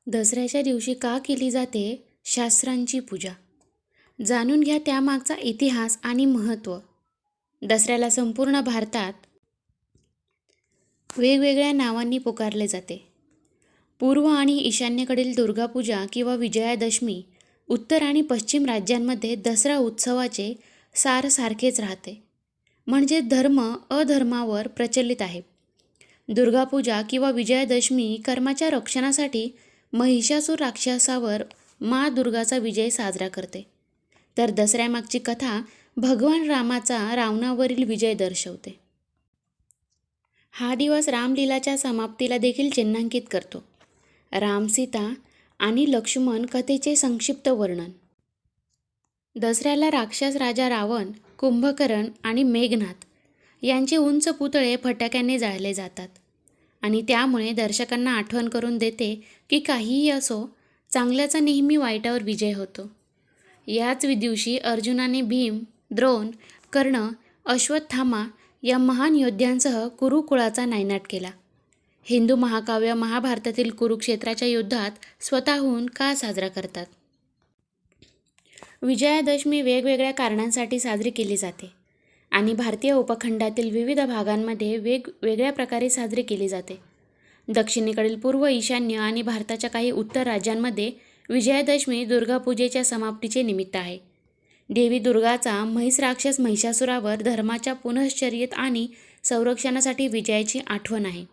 दसऱ्याच्या दिवशी का केली जाते शास्त्रांची पूजा? जाणून घ्या त्यामागचा इतिहास आणि महत्त्व. दसऱ्याला संपूर्ण भारतात वेगवेगळ्या नावांनी पुकारले जाते. पूर्व आणि ईशान्येकडील दुर्गापूजा किंवा विजयादशमी, उत्तर आणि पश्चिम राज्यांमध्ये दसरा उत्सवाचे सार सारखेच राहते, म्हणजे धर्म अधर्मावर प्रचलित आहे. दुर्गापूजा किंवा विजयादशमी कर्माच्या रक्षणासाठी महिषासूर राक्षसावर मा दुर्गाचा विजय साजरा करते. तर दसऱ्यामागची कथा भगवान रामाचा रावणावरील विजय दर्शवते. हा दिवस रामलीलाच्या समाप्तीला देखील चिन्हांकित करतो. राम, सीता आणि लक्ष्मण कथेचे संक्षिप्त वर्णन. दसऱ्याला राक्षस राजा रावण, कुंभकर्ण आणि मेघनाथ यांचे उंच पुतळे फटाक्याने जाळले जातात आणि त्यामुळे दर्शकांना आठवण करून देते की काहीही असो, चांगल्याचा नेहमी वाईटावर विजय होतो. याच दिवशी अर्जुनाने भीम, द्रोण, कर्ण, अश्वत्थामा या महान योद्ध्यांसह कुरुकुळाचा नायनाट केला. हिंदू महाकाव्य महाभारतातील कुरुक्षेत्राच्या युद्धात स्वतःहून का साजरा करतात? विजयादशमी वेगवेगळ्या कारणांसाठी साजरी केली जाते आणि भारतीय उपखंडातील विविध भागांमध्ये वेगवेगळ्या प्रकारे साजरी केली जाते. दक्षिणेकडील पूर्व, ईशान्य आणि भारताच्या काही उत्तर राज्यांमध्ये विजयादशमी दुर्गापूजेच्या समाप्तीचे निमित्त आहे. देवी दुर्गाचा म्हैस राक्षस महिषासुरावर धर्माच्या पुनश्चर्येत आणि संरक्षणासाठी विजयाची आठवण आहे.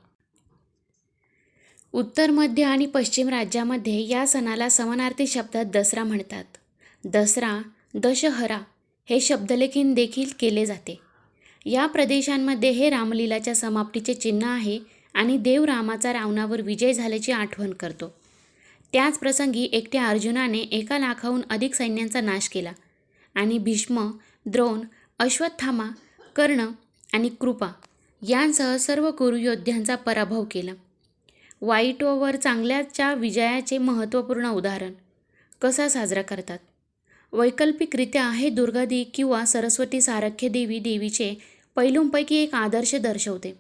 उत्तर, मध्य आणि पश्चिम राज्यामध्ये या सणाला समानार्थी शब्दात दसरा म्हणतात. दसरा, दशहरा हे शब्दलेखन देखील केले जाते. या प्रदेशांमध्ये हे रामलीलाच्या समाप्तीचे चिन्ह आहे आणि देव रामाचा रावणावर विजय झाल्याची आठवण करतो. त्याच प्रसंगी एकट्या अर्जुनाने 1,00,000हून अधिक सैन्यांचा नाश केला आणि भीष्म, द्रोण, अश्वत्थामा, कर्ण आणि कृपा यांसह सर्व कुरुयोद्ध्यांचा पराभव केला. वाईटवर चांगल्याच्या विजयाचे महत्त्वपूर्ण उदाहरण. कसा साजरा करतात? वैकल्पिकरित्या हे दुर्गादी किंवा सरस्वती सारख्य देवीचे पैलूंपैकी एक आदर्श दर्शवते.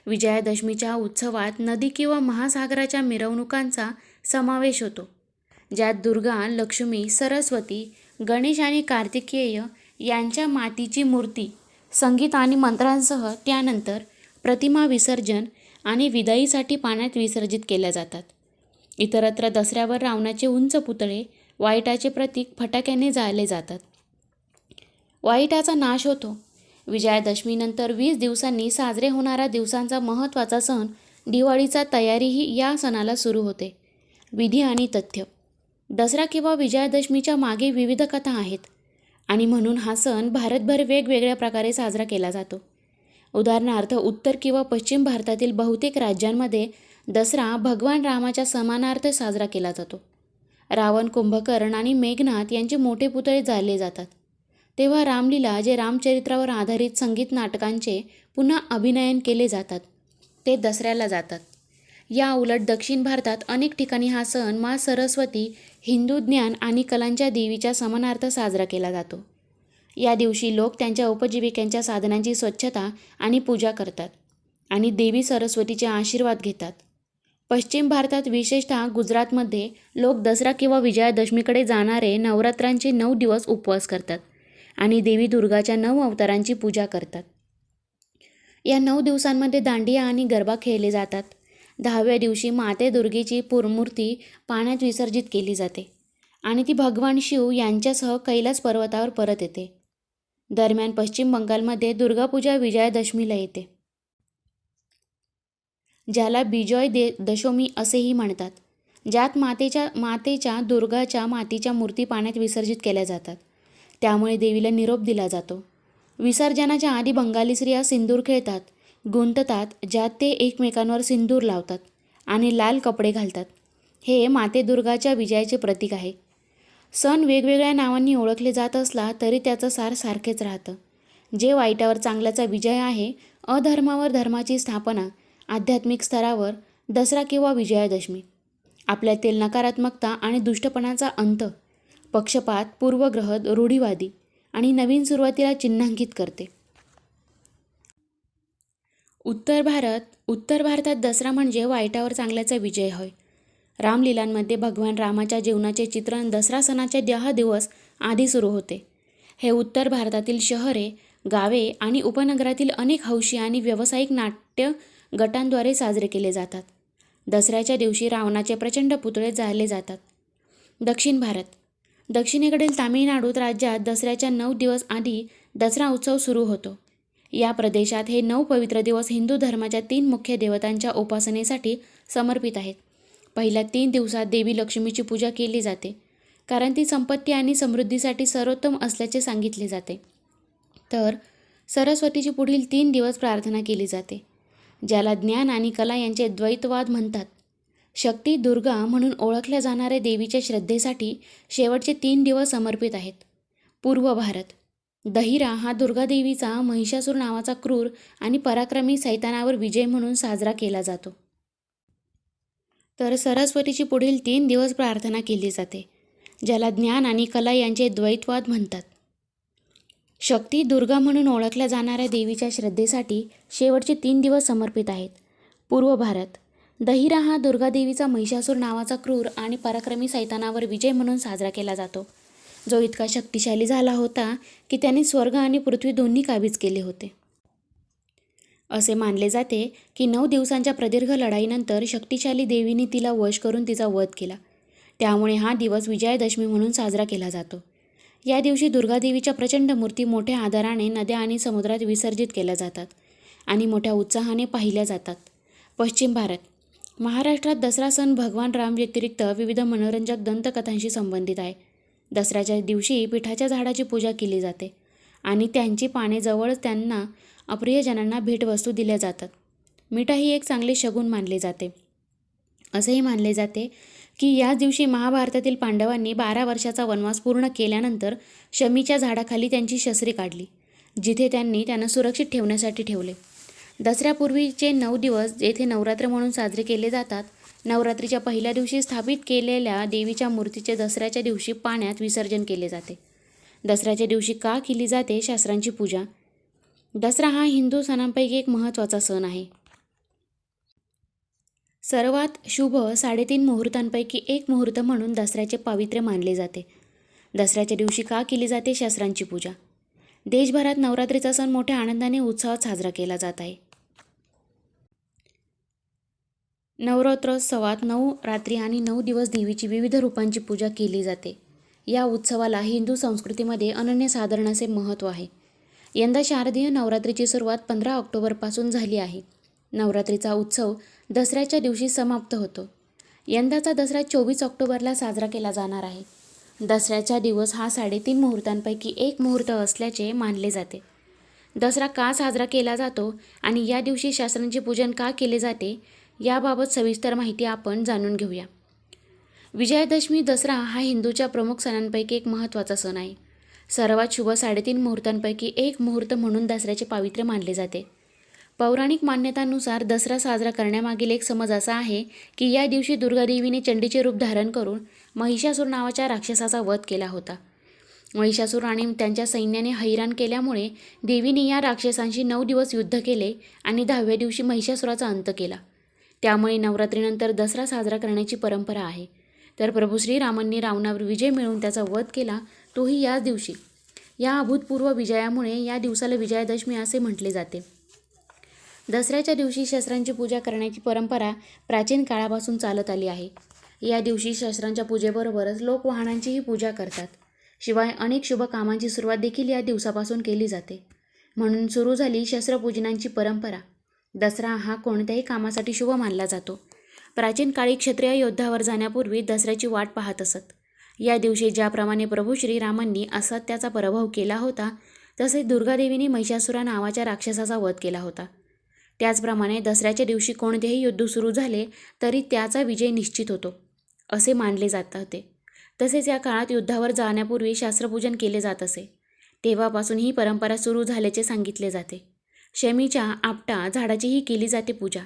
विजयादशमीच्या उत्सवात नदी किंवा महासागराच्या मिरवणुकांचा समावेश होतो, ज्यात दुर्गा, लक्ष्मी, सरस्वती, गणेश आणि कार्तिकेय यांच्या मातीची मूर्ती संगीत आणि मंत्रांसह त्यानंतर प्रतिमा विसर्जन आणि विदाईसाठी पाण्यात विसर्जित केल्या जातात. इतरत्र दसऱ्यावर रावणाचे उंच पुतळे, वाईटाचे प्रतीक फटाक्याने जाळले जातात. वाईटाचा नाश होतो. विजयादशमीनंतर 20 दिवसांनी साजरे होणारा दिवसांचा महत्त्वाचा सण दिवाळीचा तयारीही या सणाला सुरू होते. विधी आणि तथ्य. दसरा किंवा विजयादशमीच्या मागे विविध कथा आहेत आणि म्हणून हा सण भारतभर वेगवेगळ्या प्रकारे साजरा केला जातो. उदाहरणार्थ, उत्तर किंवा पश्चिम भारतातील बहुतेक राज्यांमध्ये दसरा भगवान रामाच्या सन्मानार्थ साजरा केला जातो. रावण, कुंभकर्ण आणि मेघनाथ यांचे मोठे पुतळे जाळले जातात. तेव्हा रामलीला, जे रामचरित्रावर आधारित संगीत नाटकांचे पुन्हा अभिनयन केले जातात, ते दसऱ्याला जातात. या उलट दक्षिण भारतात अनेक ठिकाणी हा सण मा सरस्वती, हिंदू ज्ञान आणि कलांच्या देवीच्या समानार्थ साजरा केला जातो. या दिवशी लोक त्यांच्या उपजीविकेच्या साधनांची स्वच्छता आणि पूजा करतात आणि देवी सरस्वतीचे आशीर्वाद घेतात. पश्चिम भारतात, विशेषतः गुजरातमध्ये, लोक दसरा किंवा विजयादशमीकडे जाणारे नवरात्रांचे 9 दिवस उपवास करतात आणि देवी दुर्गाच्या 9 अवतारांची पूजा करतात. या 9 दिवसांमध्ये दांडिया आणि गरबा खेळले जातात. 10व्या दिवशी माते दुर्गेची मूर्ती पाण्यात विसर्जित केली जाते आणि ती भगवान शिव यांच्यासह कैलास पर्वतावर परत येते. दरम्यान पश्चिम बंगालमध्ये दुर्गापूजा विजयादशमीला येते, ज्याला बिजॉय दशमी असेही म्हणतात, ज्यात मातेच्या दुर्गाच्या मातीच्या मूर्ती पाण्यात विसर्जित केल्या जातात. त्यामुळे देवीला निरोप दिला जातो. विसर्जनाच्या आधी बंगाली स्त्रिया सिंदूर खेळतात, गुंततात, ज्यात ते एकमेकांवर सिंदूर लावतात आणि लाल कपडे घालतात. हे माते दुर्गाच्या विजयाचे प्रतीक आहे. सण वेगवेगळ्या नावांनी ओळखले जात असला तरी त्याचं सार सारखेच राहतं. जे वाईटावर चांगल्याचा विजय आहे, अधर्मावर धर्माची स्थापना, आध्यात्मिक स्तरावर दसरा किंवा विजयादशमी, आपल्यातील नकारात्मकता आणि दुष्टपणाचा अंत, पक्षपात, पूर्वग्रह, रूढिवादी आणि नवीन सुरुवातीला चिन्हांकित करते. उत्तर भारतात दसरा म्हणजे वाईटावर चांगल्याचा विजय होय रामलीलांमध्ये भगवान रामाच्या जीवनाचे चित्रण दसरा सणाच्या 10 दिवस आधी सुरू होते. हे उत्तर भारतातील शहरे, गावे आणि उपनगरातील अनेक हौशी आणि व्यावसायिक नाट्य गटांद्वारे साजरे केले जातात. दसऱ्याच्या दिवशी रावणाचे प्रचंड पुतळे जाळले जातात. दक्षिण भारत. दक्षिणेकडील तामिळनाडूत राज्यात दसऱ्याच्या 9 दिवस आधी दसरा उत्सव सुरू होतो. या प्रदेशात हे 9 पवित्र दिवस हिंदू धर्माच्या 3 मुख्य देवतांच्या उपासनेसाठी समर्पित आहेत. पहिल्या 3 दिवसात देवी लक्ष्मीची पूजा केली जाते, कारण ती संपत्ती आणि समृद्धीसाठी सर्वोत्तम असल्याचे सांगितले जाते. तर सरस्वतीची पुढील 3 दिवस प्रार्थना केली जाते, ज्याला ज्ञान आणि कला यांचे द्वैतवाद म्हणतात. शक्ती दुर्गा म्हणून ओळखल्या जाणाऱ्या देवीच्या श्रद्धेसाठी शेवटचे 3 दिवस समर्पित आहेत. पूर्व भारत. दहिरा हा दुर्गादेवीचा महिषासूर नावाचा क्रूर आणि पराक्रमी सैतानावर विजय म्हणून साजरा केला जातो. तर सरस्वतीची पुढील 3 दिवस प्रार्थना केली जाते, ज्याला ज्ञान आणि कला यांचे द्वैतवाद म्हणतात. शक्ती दुर्गा म्हणून ओळखल्या जाणाऱ्या देवीच्या श्रद्धेसाठी शेवटचे 3 दिवस समर्पित आहेत. पूर्व भारत. दहिरा हा दुर्गादेवीचा महिषासूर नावाचा क्रूर आणि पराक्रमी सैतानावर विजय म्हणून साजरा केला जातो, जो इतका शक्तिशाली झाला होता की त्याने स्वर्ग आणि पृथ्वी दोन्ही काबीज केले होते. असे मानले जाते की 9 दिवसांच्या प्रदीर्घ लढाईनंतर शक्तिशाली देवीने तिला वश करून तिचा वध केला. त्यामुळे हा दिवस विजयादशमी म्हणून साजरा केला जातो. या दिवशी दुर्गादेवीच्या प्रचंड मूर्ती मोठ्या आदराने नद्या आणि समुद्रात विसर्जित केल्या जातात आणि मोठ्या उत्साहाने पाहिल्या जातात. पश्चिम भारत. महाराष्ट्रात दसरा सण भगवान राम व्यतिरिक्त विविध मनोरंजक दंतकथांशी संबंधित आहे. दसऱ्याच्या दिवशी पिठाच्या झाडाची पूजा केली जाते आणि त्यांची पाने जवळच त्यांना अप्रियजनांना भेटवस्तू दिल्या जातात. मिठा ही एक चांगले शगुन मानले जाते. असेही मानले जाते की याच दिवशी महाभारतातील पांडवांनी 12 वर्षाचा वनवास पूर्ण केल्यानंतर शमीच्या झाडाखाली त्यांची शस्त्रे काढली, जिथे त्यांनी त्यांना सुरक्षित ठेवण्यासाठी ठेवले. दसऱ्यापूर्वीचे 9 दिवस येथे नवरात्र म्हणून साजरे केले जातात. नवरात्रीच्या पहिल्या दिवशी स्थापित केलेल्या देवीच्या मूर्तीचे दसऱ्याच्या दिवशी पाण्यात विसर्जन केले जाते. दसऱ्याच्या दिवशी का केली जाते? शास्त्रांची पूजा. दसरा हा हिंदू सणांपैकी एक महत्त्वाचा सण आहे. सर्वात शुभ 3.5 मुहूर्तांपैकी एक मुहूर्त म्हणून दसऱ्याचे पावित्र्य मानले जाते. दसऱ्याच्या दिवशी का केली जाते? शास्त्रांची पूजा. देशभरात नवरात्रीचा सण मोठ्या आनंदाने उत्साहात साजरा केला जात आहे. नवरात्रोत्सवात 9 रात्री आणि 9 दिवस देवीची विविध रूपांची पूजा केली जाते. या उत्सवाला हिंदू संस्कृतीमध्ये अनन्यसाधारण असे महत्त्व आहे. यंदा शारदीय नवरात्रीची सुरुवात 15 ऑक्टोबरपासून झाली आहे. नवरात्रीचा उत्सव दसऱ्याच्या दिवशी समाप्त होतो. यंदाचा दसरा 24 ऑक्टोबरला साजरा केला जाणार आहे. दसऱ्याचा दिवस हा 3.5 मुहूर्तांपैकी एक मुहूर्त असल्याचे मानले जाते. दसरा का साजरा केला जातो आणि या दिवशी शास्त्रांचे पूजन का केले जाते, याबाबत सविस्तर माहिती आपण जाणून घेऊया. विजयादशमी दसरा हा हिंदूच्या प्रमुख सणांपैकी एक महत्त्वाचा सण आहे. सर्वात शुभ 3.5 मुहूर्तांपैकी एक मुहूर्त म्हणून दसऱ्याचे पावित्र्य मानले जाते. पौराणिक मान्यतांनुसार दसरा साजरा करण्यामागील एक समज असा आहे की या दिवशी दुर्गादेवीने चंडीचे रूप धारण करून महिषासूर नावाच्या राक्षसाचा वध केला होता. महिषासूर आणि त्यांच्या सैन्याने हैराण केल्यामुळे देवीने या राक्षसांशी 9 दिवस युद्ध केले आणि 10व्या दिवशी महिषासुराचा अंत केला. त्यामुळे नवरात्रीनंतर दसरा साजरा करण्याची परंपरा आहे. तर प्रभू श्रीरामांनी रावणावर विजय मिळवून त्याचा वध केला, तोही याच दिवशी. या अभूतपूर्व विजयामुळे या दिवसाला विजयादशमी असे म्हटले जाते. दसऱ्याच्या दिवशी शस्त्रांची पूजा करण्याची परंपरा प्राचीन काळापासून चालत आली आहे. या दिवशी शस्त्रांच्या पूजेबरोबरच लोक वाहनांचीही पूजा करतात. शिवाय अनेक शुभ कामांची सुरुवात देखील या दिवसापासून केली जाते. म्हणून सुरू झाली शस्त्रपूजनांची परंपरा. दसरा हा कोणत्याही कामासाठी शुभ मानला जातो. प्राचीन काळी क्षत्रिय योद्धावर जाण्यापूर्वी दसऱ्याची वाट पाहत असत. या दिवशी ज्याप्रमाणे प्रभू श्रीरामांनी असत्याचा पराभव केला होता, तसे दुर्गादेवीने महिषासुरा नावाच्या राक्षसाचा वध केला होता. त्याचप्रमाणे दसऱ्याच्या दिवशी कोणतेही युद्ध सुरू झाले तरी त्याचा विजय निश्चित होतो, असे मानले जात होते. तसेच या काळात युद्धावर जाण्यापूर्वी शास्त्रपूजन केले जात असे. तेव्हापासून ही परंपरा सुरू झाल्याचे सांगितले जाते. शमीच्या आपटा झाडाचीही केली जाते पूजा.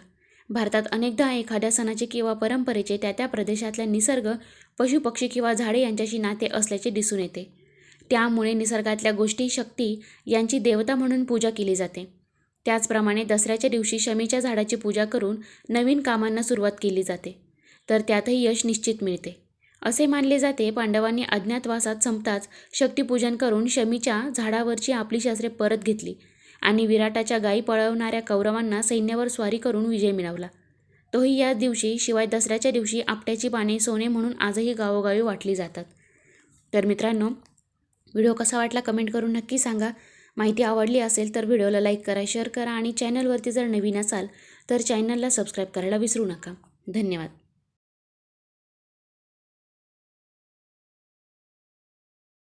भारतात अनेकदा एखाद्या सणाचे किंवा परंपरेचे त्या प्रदेशातल्या निसर्ग, पशुपक्षी किंवा झाडे यांच्याशी नाते असल्याचे दिसून येते. त्यामुळे निसर्गातल्या गोष्टी, शक्ती यांची देवता म्हणून पूजा केली जाते. त्याचप्रमाणे दसऱ्याच्या दिवशी शमीच्या झाडाची पूजा करून नवीन कामांना सुरुवात केली जाते. तर त्यातही यश निश्चित मिळते. असे मानले जाते पांडवांनी अज्ञातवासात संपताच शक्तिपूजन करून शमीच्या झाडावरची आपली शस्त्रे परत घेतली आणि विराटाच्या गायी पळवणाऱ्या कौरवांना सैन्यावर स्वारी करून विजय मिळवला. तोही याच दिवशी. शिवाय दसऱ्याच्या दिवशी आपट्याची पाने सोने म्हणून आजही गावोगावी वाटली जातात. तर मित्रांनो, व्हिडिओ कसा वाटला कमेंट करून नक्की सांगा. माहिती आवडली असेल तर व्हिडिओला लाईक करा, शेअर करा आणि चॅनलवरती जर नवीन असाल तर चॅनलला सबस्क्राईब करायला विसरू नका. धन्यवाद.